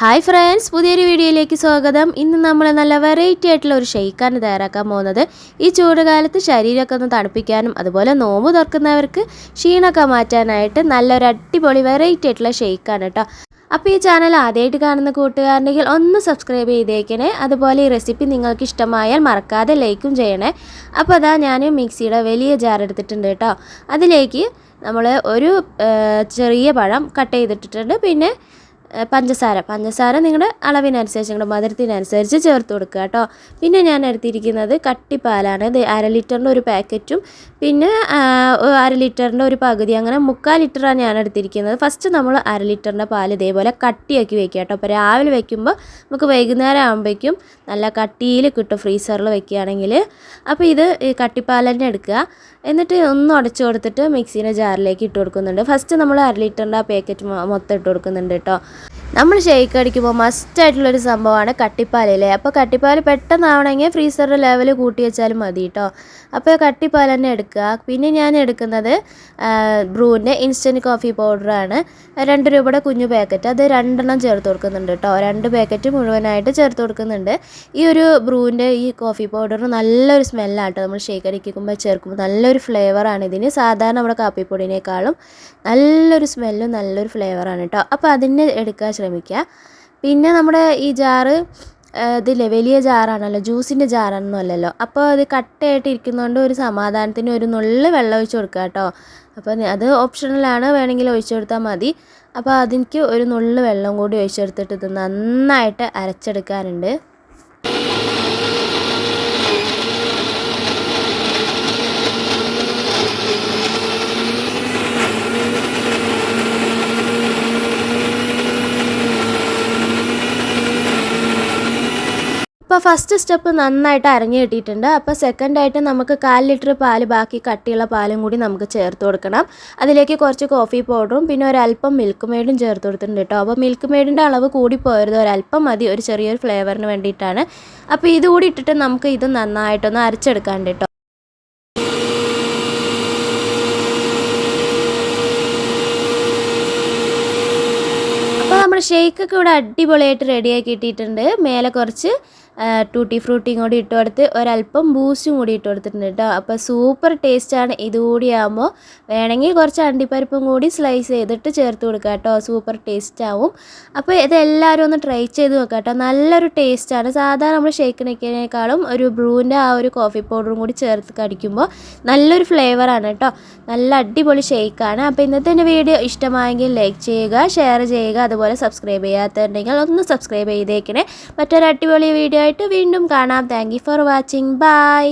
Hi friends, പുതിയൊരു വീഡിയോയിലേക്ക് സ്വാഗതം. ഇന്ന് നമ്മൾ നല്ല വെറൈറ്റി ആയിട്ടുള്ള ഒരു ഷെയ്ക്കാണ് തയ്യാറാക്കാൻ പോകുന്നത്. ഈ ചൂടുകാലത്ത് ശരീരമൊക്കെ ഒന്ന് തണുപ്പിക്കാനും അതുപോലെ നോമ്പ് തുറക്കുന്നവർക്ക് ക്ഷീണമൊക്കെ മാറ്റാനായിട്ട് നല്ലൊരു അടിപൊളി വെറൈറ്റി ആയിട്ടുള്ള ഷെയ്ക്കാണ് കേട്ടോ. അപ്പോൾ ഈ ചാനൽ ആദ്യമായിട്ട് കാണുന്ന കൂട്ടുകാരുണ്ടെങ്കിൽ ഒന്ന് സബ്സ്ക്രൈബ് ചെയ്തേക്കണേ. അതുപോലെ ഈ റെസിപ്പി നിങ്ങൾക്ക് ഇഷ്ടമായാൽ മറക്കാതെ ലൈക്കും ചെയ്യണേ. അപ്പോൾ അതാ ഞാൻ മിക്സിയുടെ വലിയ ജാർ എടുത്തിട്ടുണ്ട് കേട്ടോ. അതിലേക്ക് നമ്മൾ ഒരു ചെറിയ പഴം കട്ട് ചെയ്തിട്ടിട്ടുണ്ട്. പിന്നെ പഞ്ചസാര നിങ്ങളുടെ അളവിനനുസരിച്ച് നിങ്ങളുടെ മധുരത്തിനനുസരിച്ച് ചേർത്ത് കൊടുക്കുക കേട്ടോ. പിന്നെ ഞാൻ എടുത്തിരിക്കുന്നത് കട്ടിപ്പാലാണ്. ഇത് 1/2 ലിറ്ററിൻ്റെ ഒരു പാക്കറ്റും പിന്നെ 1/2 ലിറ്ററിൻ്റെ ഒരു പകുതി, അങ്ങനെ 3/4 ലിറ്ററാണ് ഞാൻ എടുത്തിരിക്കുന്നത്. ഫസ്റ്റ് നമ്മൾ 1/2 ലിറ്ററിൻ്റെ പാൽ ഇതേപോലെ കട്ടിയാക്കി വെക്കുക കേട്ടോ. അപ്പോൾ രാവിലെ വെക്കുമ്പോൾ നമുക്ക് വൈകുന്നേരം ആകുമ്പോഴേക്കും നല്ല കട്ടിയിൽ കിട്ടും ഫ്രീസറിൽ വെക്കുകയാണെങ്കിൽ. അപ്പോൾ ഇത് കട്ടിപ്പാൽ തന്നെ എടുക്കുക. എന്നിട്ട് ഒന്ന് ഉടച്ചു കൊടുത്തിട്ട് മിക്സീൻ്റെ ജാറിലേക്ക് ഇട്ട് കൊടുക്കുന്നുണ്ട്. ഫസ്റ്റ് നമ്മൾ 1/2 ലിറ്ററിൻ്റെ ആ പാക്കറ്റ് മൊത്തം ഇട്ട് കൊടുക്കുന്നുണ്ട് കേട്ടോ. നമ്മൾ ഷെയ്ക്ക് അടിക്കുമ്പോൾ മസ്റ്റായിട്ടുള്ളൊരു സംഭവമാണ് കട്ടിപ്പാലല്ലേ. അപ്പോൾ കട്ടിപ്പാൽ പെട്ടെന്നാവണമെങ്കിൽ ഫ്രീസറിൻ്റെ ലെവൽ കൂട്ടി വെച്ചാലും മതി കേട്ടോ. അപ്പോൾ കട്ടിപ്പാൽ തന്നെ എടുക്കുക. പിന്നെ ഞാൻ എടുക്കുന്നത് ബ്രൂവിൻ്റെ ഇൻസ്റ്റൻറ്റ് കോഫി പൗഡറാണ്. 2 രൂപയുടെ കുഞ്ഞു പാക്കറ്റ്, അത് 2 ചേർത്ത് കൊടുക്കുന്നുണ്ട് കേട്ടോ. 2 പാക്കറ്റ് മുഴുവനായിട്ട് ചേർത്ത് കൊടുക്കുന്നുണ്ട്. ഈ ഒരു ബ്രൂവിൻ്റെ ഈ കോഫി പൗഡറിന് നല്ലൊരു സ്മെല്ലാണ് കേട്ടോ. നമ്മൾ ഷെയ്ക്ക് അടിക്കുമ്പോൾ ചേർക്കുമ്പോൾ നല്ലൊരു ഫ്ലേവറാണ് ഇതിന്. സാധാരണ നമ്മുടെ കാപ്പിപ്പൊടിനേക്കാളും നല്ലൊരു സ്മെല്ലും നല്ലൊരു ഫ്ലേവറാണ് കേട്ടോ. അപ്പോൾ അതിന് എടുക്കാൻ ശ്രമിക്കുക. പിന്നെ നമ്മുടെ ഈ ജാറ് ഇതില്ലേ വലിയ ജാറാണല്ലോ, ജ്യൂസിൻ്റെ ജാറൊന്നും അല്ലല്ലോ. അപ്പോൾ അത് കട്ടയായിട്ട് ഇരിക്കുന്നതുകൊണ്ട് ഒരു സമാധാനത്തിന് ഒരു നുള്ള് വെള്ളം ഒഴിച്ച് കൊടുക്കുക കേട്ടോ. അപ്പോൾ അത് ഓപ്ഷണലാണ്, വേണമെങ്കിൽ ഒഴിച്ചു കൊടുത്താൽ മതി. അപ്പോൾ അതിലേക്ക് ഒരു നുള്ള് വെള്ളം കൂടി ഒഴിച്ചെടുത്തിട്ട് ഇത് നന്നായിട്ട് അരച്ചെടുക്കാനുണ്ട്. അപ്പോൾ ഫസ്റ്റ് സ്റ്റെപ്പ് നന്നായിട്ട് അരഞ്ഞ് കിട്ടിയിട്ടുണ്ട്. അപ്പോൾ സെക്കൻഡായിട്ട് നമുക്ക് 1/4 ലിറ്റർ പാല്, ബാക്കി കട്ടിയുള്ള പാലും കൂടി നമുക്ക് ചേർത്ത് കൊടുക്കണം. അതിലേക്ക് കുറച്ച് കോഫി പൗഡറും പിന്നെ ഒരല്പം മിൽക്ക് മെയ്ഡും ചേർത്ത് കൊടുത്തിട്ടുണ്ട് കേട്ടോ. അപ്പോൾ മിൽക്ക് മെയ്ഡിൻ്റെ അളവ് കൂടി പോയരുത്, ഒരല്പം മതി, ഒരു ചെറിയൊരു ഫ്ലേവറിന് വേണ്ടിയിട്ടാണ്. അപ്പോൾ ഇതുകൂടി ഇട്ടിട്ട് നമുക്ക് ഇത് നന്നായിട്ടൊന്ന് അരച്ചെടുക്കാണ്ട് കേട്ടോ. അപ്പോൾ നമ്മുടെ ഷെയ്ക്കൊക്കെ ഇവിടെ അടിപൊളിയായിട്ട് റെഡിയാക്കി കിട്ടിയിട്ടുണ്ട്. മേലെ കുറച്ച് ടൂട്ടി ഫ്രൂട്ടിയും കൂടി ഇട്ട് കൊടുത്ത് ഒരല്പം ബൂസ്റ്റും കൂടി ഇട്ട് കൊടുത്തിട്ടുണ്ട് കേട്ടോ. അപ്പോൾ സൂപ്പർ ടേസ്റ്റാണ്. ഇതുകൂടി ആകുമ്പോൾ വേണമെങ്കിൽ കുറച്ച് അണ്ടിപ്പരിപ്പും കൂടി സ്ലൈസ് ചെയ്തിട്ട് ചേർത്ത് കൊടുക്കുക കേട്ടോ. സൂപ്പർ ടേസ്റ്റ് ആവും. അപ്പോൾ ഇതെല്ലാവരും ഒന്ന് ട്രൈ ചെയ്ത് നോക്കുക കേട്ടോ. നല്ലൊരു ടേസ്റ്റാണ്. സാധാരണ നമ്മൾ ഷേക്കിനേക്കാളും ഒരു ബ്രൂവിൻ്റെ ആ ഒരു കോഫി പൗഡറും കൂടി ചേർത്ത് കടിക്കുമ്പോൾ നല്ലൊരു ഫ്ലേവറാണ് കേട്ടോ. നല്ല അടിപൊളി ഷേക്കാണ്. അപ്പോൾ ഇന്നത്തെ എൻ്റെ വീഡിയോ ഇഷ്ടമായെങ്കിൽ ലൈക്ക് ചെയ്യുക, ഷെയർ ചെയ്യുക, അതുപോലെ സബ്സ്ക്രൈബ് ചെയ്യാത്തതുണ്ടെങ്കിൽ ഒന്ന് സബ്സ്ക്രൈബ് ചെയ്തേക്കണേ. മറ്റൊരു അടിപൊളി വീഡിയോ ആയിട്ട് വീണ്ടും കാണാം. Thank you for watching. By.